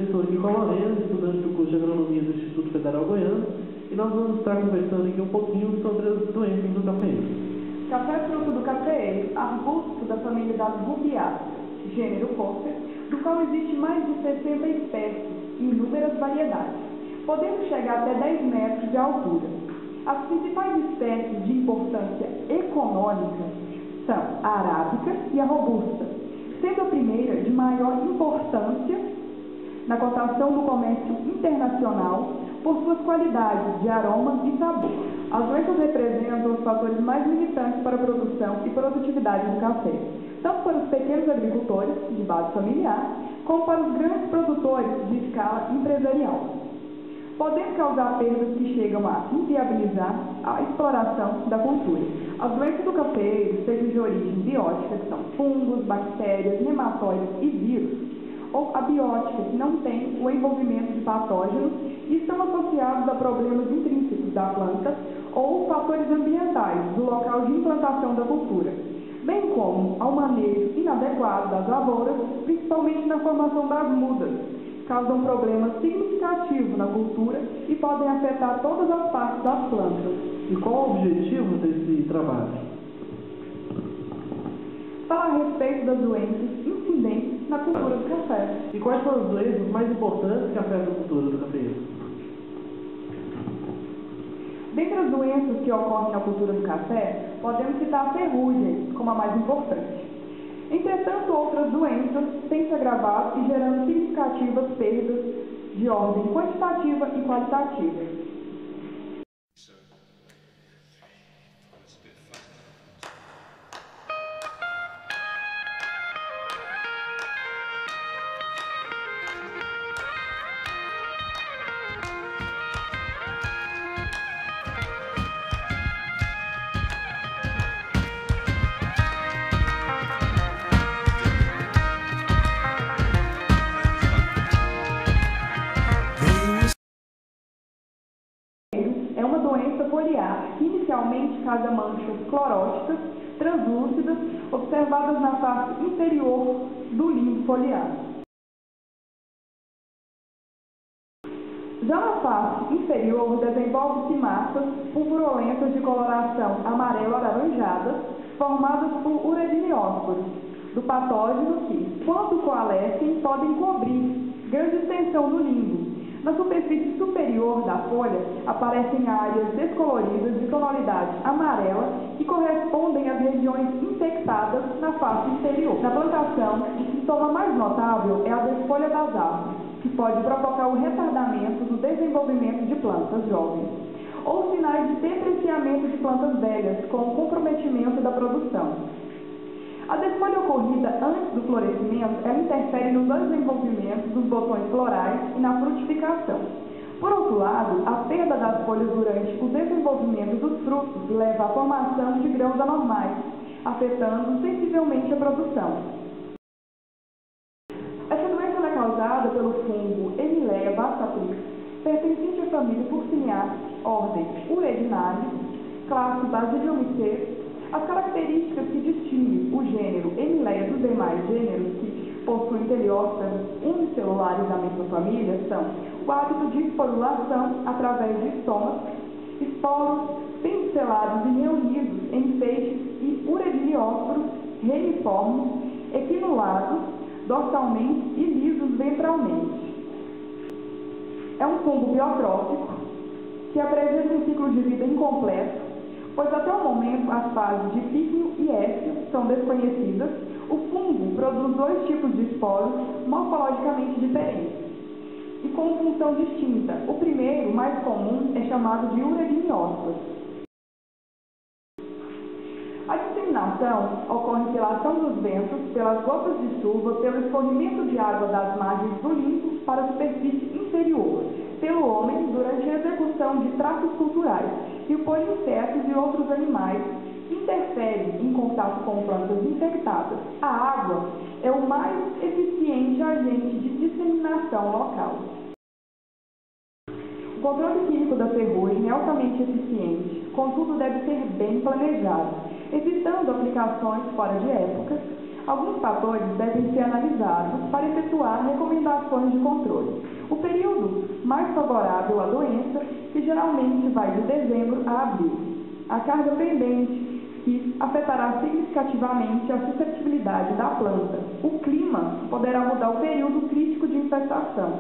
estou aqui com a Lorena, estudante do curso de Agronomia do Instituto Federal Goiano, e nós vamos estar conversando aqui um pouquinho sobre as doenças do cafeeiro. Café é fruto do cafeeiro, arbusto da família das rubiáceas, gênero Porter, do qual existe mais de 60 espécies e inúmeras variedades, podendo chegar até 10 metros de altura. As principais espécies de importância econômica são a arábica e a robusta, sendo a primeira de maior importância na cotação do comércio internacional por suas qualidades de aroma e sabor. As doenças representam os fatores mais limitantes para a produção e produtividade do café, tanto para os pequenos agricultores de base familiar, como para os grandes produtores de escala empresarial, podendo causar perdas que chegam a inviabilizar a exploração da cultura. As doenças do cafeeiro, sejam de origem biótica, que são fungos, bactérias, nematóides e vírus, ou abióticas, que não têm o envolvimento de patógenos e estão associados a problemas intrínsecos da planta ou fatores ambientais do local de implantação da cultura, bem como ao manejo inadequado das lavouras, principalmente na formação das mudas, causam problemas significativos na cultura e podem afetar todas as partes das plantas. E qual o objetivo desse trabalho? Falar a respeito das doenças incidentes na cultura do café. E quais são as doenças mais importantes que afetam a cultura do cafeeiro? Dentre as doenças que ocorrem na cultura do café, podemos citar a ferrugem como a mais importante. Entretanto, outras doenças têm se agravado e gerando significativas perdas de ordem quantitativa e qualitativa. É uma doença foliar que inicialmente causa manchas cloróticas translúcidas observadas na face inferior do limbo foliar. Já na face inferior desenvolve-se massas pulverulentas de coloração amarelo-alaranjada formadas por urediniósporos do patógeno que, quando coalescem, podem cobrir grande extensão do limbo. Na superfície superior da folha aparecem áreas descoloridas de tonalidade amarela que correspondem às regiões infectadas na face inferior. Na plantação, o sintoma mais notável é a desfolha das árvores, que pode provocar o retardamento do desenvolvimento de plantas jovens, ou sinais de depreciamento de plantas velhas, com o comprometimento da produção. A desfolha ocorrida antes do florescimento, ela interfere no desenvolvimento dos botões florais e na frutificação. Por outro lado, a perda das folhas durante o desenvolvimento dos frutos leva à formação de grãos anormais, afetando sensivelmente a produção. Essa doença é causada pelo fungo Emileia bastatrix, pertencente à família Purciniaceae, ordem Uredinalis, classe Basidiomycetes. As características que distinguem o gênero Emileia dos demais gêneros que possuem teleósteros unicelulares da mesma família são o hábito de esporulação através de estomas, esporos penicelados e reunidos em feixes e urediniósporos reniformes, equinulados dorsalmente e lisos ventralmente. É um fungo biotrófico que apresenta um ciclo de vida incompleto, pois até o momento as fases de pícnio e éfio são desconhecidas. O fungo produz dois tipos de esporos morfologicamente diferentes e com função distinta. O primeiro, mais comum, é chamado de urediniósporos. A disseminação ocorre pela ação dos ventos, pelas gotas de chuva, pelo escorrimento de água das margens do limbo para a superfície inferior, pelo homem durante a execução de tratos culturais e por insetos e outros animais que interferem em contato com plantas infectadas. A água é o mais eficiente agente de disseminação local. O controle químico da ferrugem é altamente eficiente, contudo deve ser bem planejado, evitando aplicações fora de época, Alguns fatores devem ser analisados para efetuar recomendações de controle. O período mais favorável à doença, que geralmente vai de dezembro a abril. A carga pendente, que afetará significativamente a suscetibilidade da planta. O clima poderá mudar o período crítico de infestação.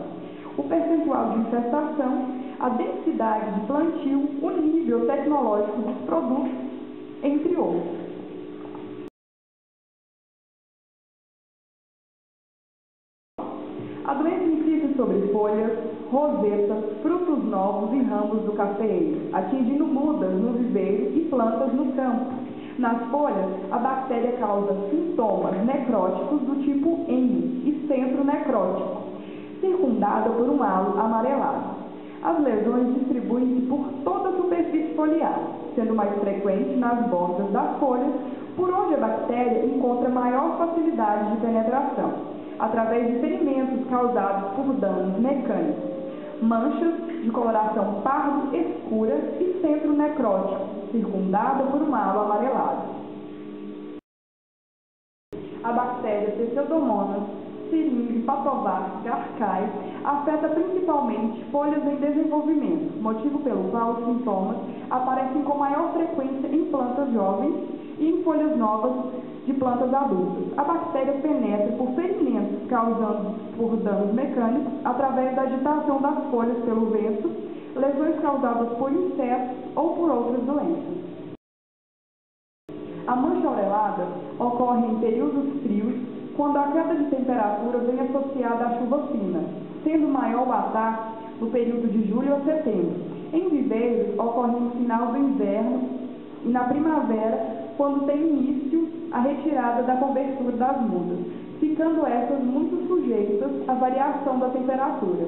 O percentual de infestação, a densidade de plantio, o nível tecnológico dos produtos, entre outros. A doença incide sobre folhas, rosetas, frutos novos e ramos do cafeeiro, atingindo mudas no viveiro e plantas no campo. Nas folhas, a bactéria causa sintomas necróticos do tipo M e centro necrótico, circundada por um halo amarelado. As lesões distribuem-se por toda a superfície foliar, sendo mais frequente nas bordas das folhas, por onde a bactéria encontra maior facilidade de penetração, através de ferimentos causados por danos mecânicos, manchas de coloração pardo escura e centro necrótico, circundada por um halo amarelado. A bactéria Pseudomonas syringae garcae afeta principalmente folhas em desenvolvimento, motivo pelo qual os sintomas aparecem com maior frequência em plantas jovens e em folhas novas de plantas adultas. A bactéria penetra por ferimentos causados por danos mecânicos através da agitação das folhas pelo vento, lesões causadas por insetos ou por outras doenças. A mancha aurelada ocorre em períodos frios, quando a queda de temperatura vem associada à chuva fina, sendo maior o ataque no período de julho a setembro. Em viveiros, ocorre no final do inverno e na primavera, quando tem início a retirada da cobertura das mudas, ficando essas muito sujeitas à variação da temperatura.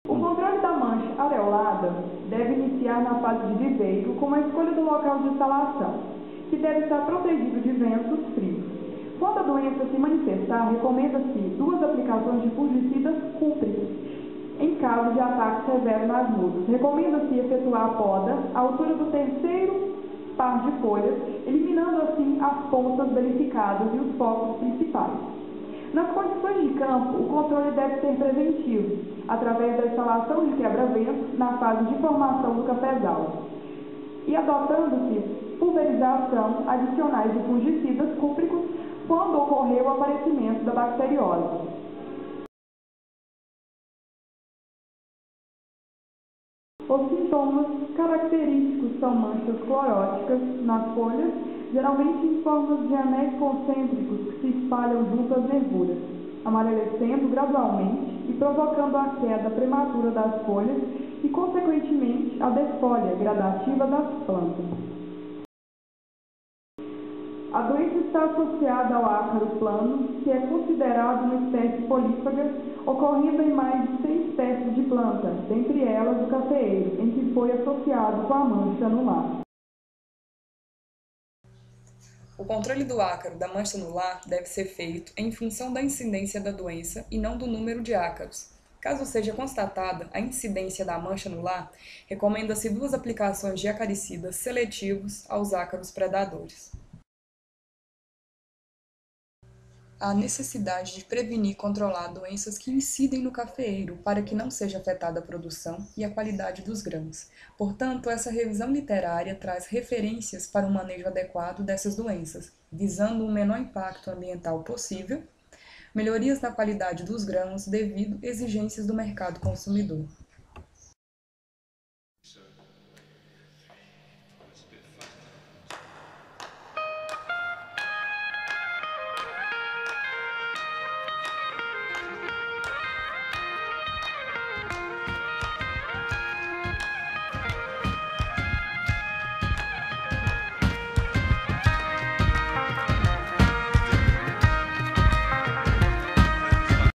O controle da mancha areolada deve iniciar na fase de viveiro com a escolha do local de instalação, que deve estar protegido de ventos frios. Quando a doença se manifestar, recomenda-se 2 aplicações de fungicidas cúpricos, em caso de ataque severo nas mudas. Recomenda-se efetuar a poda à altura do terceiro par de folhas, eliminando assim as pontas danificadas e os focos principais. Nas condições de campo, o controle deve ser preventivo, através da instalação de quebra-ventos na fase de formação do cafezal, e adotando-se pulverização adicionais de fungicidas cúpricos quando ocorrer o aparecimento da bacteriose. Os sintomas característicos são manchas cloróticas nas folhas, geralmente em formas de anéis concêntricos que se espalham junto às nervuras, amarelecendo gradualmente e provocando a queda prematura das folhas e, consequentemente, a desfolha gradativa das plantas. A doença está associada ao ácaro plano, que é considerado uma espécie polífaga, ocorrendo em mais de 100 espécies de plantas, dentre elas o cafeeiro, em que foi associado com a mancha anular. O controle do ácaro da mancha anular deve ser feito em função da incidência da doença e não do número de ácaros. Caso seja constatada a incidência da mancha anular, recomenda-se 2 aplicações de acaricidas seletivos aos ácaros predadores. Há necessidade de prevenir e controlar doenças que incidem no cafeeiro para que não seja afetada a produção e a qualidade dos grãos. Portanto, essa revisão literária traz referências para um manejo adequado dessas doenças, visando o menor impacto ambiental possível, melhorias na qualidade dos grãos devido a exigências do mercado consumidor.